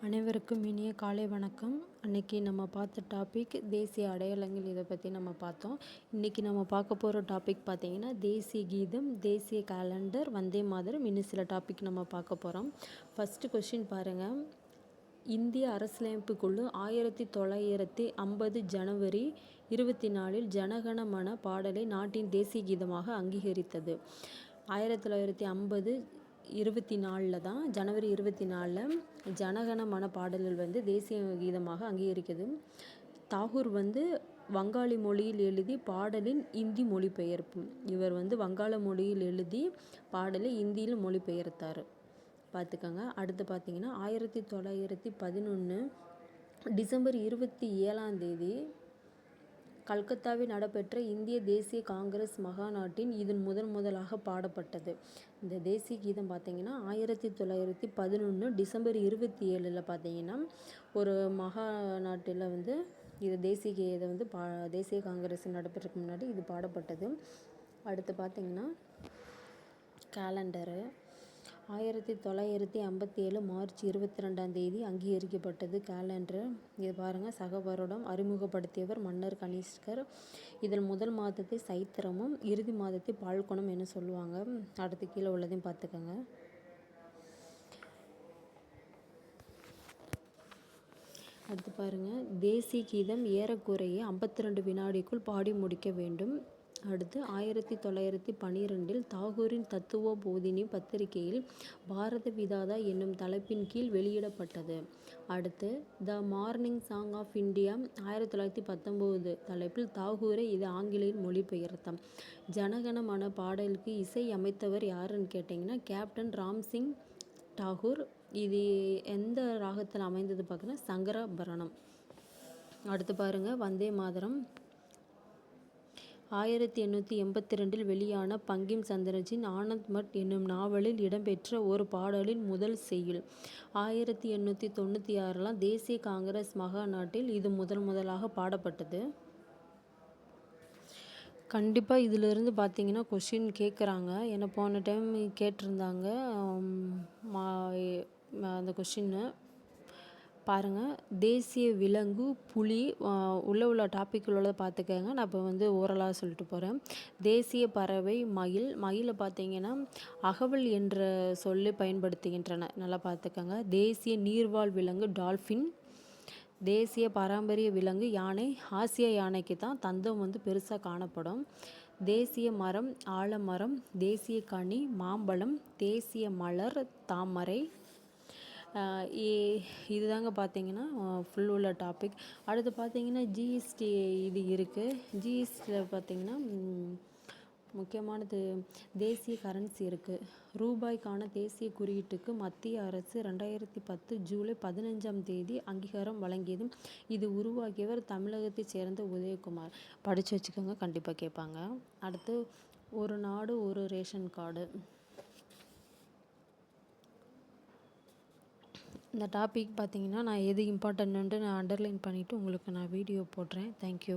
அனைவருக்கும் இனிய காலை வணக்கம். அன்றைக்கி நம்ம பார்த்த டாபிக் தேசிய அடையாளங்கள். இதை பற்றி நம்ம பார்த்தோம். இன்றைக்கி நம்ம பார்க்க போகிற டாபிக் பார்த்திங்கன்னா தேசிய கீதம், தேசிய கேலண்டர், வந்தே மாதரம், இன்னும் சில டாபிக் நம்ம பார்க்க போகிறோம். ஃபஸ்ட்டு கொஷின் பாருங்கள். இந்திய அரசியலமைப்பு குழு 1950 ஜனவரி 24 ஜனகணமன பாடலை நாட்டின் தேசிய கீதமாக அங்கீகரித்தது. 1950 24 தான், ஜனவரி 24 ஜனகணமன பாடல்கள் தேசிய கீதமாக அங்கீகரிக்கிறது. தாகூர் வங்காளி மொழியில் எழுதி பாடலின் இந்தி மொழிபெயர்ப்பு. இவர் வங்காள மொழியில் எழுதி பாடலை இந்தியில் மொழிபெயர்த்தார். பார்த்துக்கோங்க. அடுத்து பார்த்தீங்கன்னா 1911 டிசம்பர் 27 கல்கத்தாவில் நடைபெற்ற இந்திய தேசிய காங்கிரஸ் மகாநாட்டின் இது முதலாக பாடப்பட்டது. இந்த தேசிய கீதம் பார்த்திங்கன்னா 1911 டிசம்பர் 27 பார்த்திங்கன்னா ஒரு மகாநாட்டில் இது தேசிய கீதம் தேசிய காங்கிரஸ் நடைபெறதுக்கு முன்னாடி இது பாடப்பட்டது. அடுத்து பார்த்திங்கன்னா கேலண்டரு 1957 மார்ச் 22 அங்கீகரிக்கப்பட்டது கேலண்டர். இது பாருங்கள். சக வருடம் அறிமுகப்படுத்தியவர் மன்னர் கனிஷ்கர். இதில் முதல் மாதத்தை சைத்திரமும் இறுதி மாதத்தை பால்குணம் என சொல்லுவாங்க. அடுத்து கீழே உள்ளதையும் பார்த்துக்கோங்க. அடுத்து பாருங்கள். தேசிய கீதம் ஏறக்குறைய 52 வினாடிக்குள் பாடி முடிக்க வேண்டும். அடுத்து 1912 தாகூரின் தத்துவ போதினி பத்திரிகையில் பாரத விதாதா என்னும் தலைப்பின் கீழ் வெளியிடப்பட்டது. அடுத்து the morning song of India 1919 தலைப்பில் தாகூரை இது ஆங்கிலேயில் மொழிபெயர்த்தார். ஜனகணமன பாடலுக்கு இசை அமைத்தவர் யாருன்னு கேட்டிங்கன்னா கேப்டன் ராம்சிங் தாகூர். இது எந்த ராகத்தில் அமைந்தது பார்க்குன்னா சங்கராபரணம். அடுத்து பாருங்கள். வந்தே மாதரம் 1882 வெளியான பங்கிம் சந்திரஜின் ஆனந்த் மட் என்னும் நாவலில் இடம்பெற்ற ஒரு பாடலின் முதல் செய்யுள். 1896 தேசிய காங்கிரஸ் மகாநாட்டில் இது முதலாக பாடப்பட்டது. கண்டிப்பாக இதிலிருந்து பார்த்தீங்கன்னா கொஷின் கேட்குறாங்க. ஏன்னா போன டைம் கேட்டிருந்தாங்க அந்த கொஷின்னு பாருங்கள். தேசிய விலங்கு புலி. உள்ள டாப்பிக்குள்ள பார்த்துக்கங்க. நான் இப்போ ஓரலாக சொல்லிட்டு போகிறேன். தேசிய பறவை மயில். மயிலை பார்த்தீங்கன்னா அகவல் என்ற சொல்லை பயன்படுத்துகின்றன. நல்லா பார்த்துக்கங்க. தேசிய நீர்வாழ் விலங்கு டால்ஃபின். தேசிய பாரம்பரிய விலங்கு யானை. ஆசிய யானைக்கு தான் தந்தம் பெருசாக காணப்படும். தேசிய மரம் ஆலமரம். தேசிய கனி மாம்பழம். தேசிய மலர் தாமரை. இதுதாங்க பார்த்தீங்கன்னா ஃபுல் உள்ள டாபிக். அடுத்து பார்த்தீங்கன்னா ஜிஎஸ்டி இது இருக்குது. ஜிஎஸ்டியில் பார்த்தீங்கன்னா முக்கியமானது தேசிய கரன்சி இருக்குது. ரூபாய்க்கான தேசிய குறியீட்டுக்கு மத்திய அரசு 2010 ஜூலை 15 அங்கீகாரம் வழங்கியது. இது உருவாக்கியவர் தமிழகத்தைச் சேர்ந்த உதயகுமார். படித்து வச்சுக்கோங்க, கண்டிப்பாக கேட்பாங்க. அடுத்து ஒரு நாடு ஒரு ரேஷன் கார்டு. இந்த டாபிக் பார்த்திங்கன்னா நான் எது இம்பார்ட்டன்ட்டு நான் அண்டர்லைன் பண்ணிவிட்டு உங்களுக்கு நான் வீடியோ போடுறேன். தேங்க்யூ.